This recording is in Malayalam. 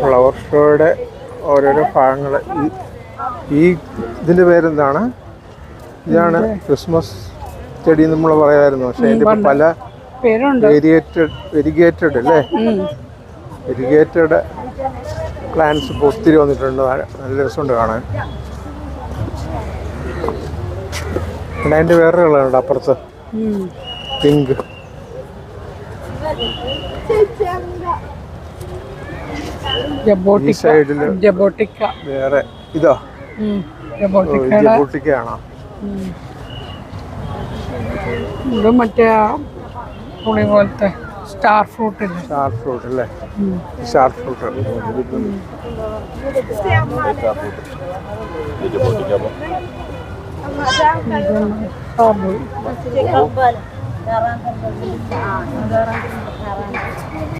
ഫ്ലവർ ഷോയുടെ ഓരോരോ ഭാഗങ്ങൾ. ഈ ഇതിൻ്റെ പേരെന്താണ്? ഇതാണ് ക്രിസ്മസ് ചെടി നമ്മൾ പറയാമായിരുന്നു. പക്ഷേ അതിൻ്റെ പല വെരിഗേറ്റഡ് അല്ലേ? വെരിഗേറ്റഡ് പ്ലാന്റ്സ് ഇപ്പോൾ ഒത്തിരി വന്നിട്ടുണ്ട്. നല്ല രസമുണ്ട് കാണാൻ. പിന്നെ അതിൻ്റെ വേറെ കളറുണ്ട് അപ്പുറത്ത്, പിങ്ക്. ഈ സൈഡില് വേറെ ഇതാ ജബോട്ടിക്കയാണോ? ഇത് മറ്റേ പുളി പോലത്തെ സ്റ്റാർ ഫ്രൂട്ട് അല്ലേ? സ്റ്റാർ ഫ്രൂട്ട് അല്ലേ? Star fruit.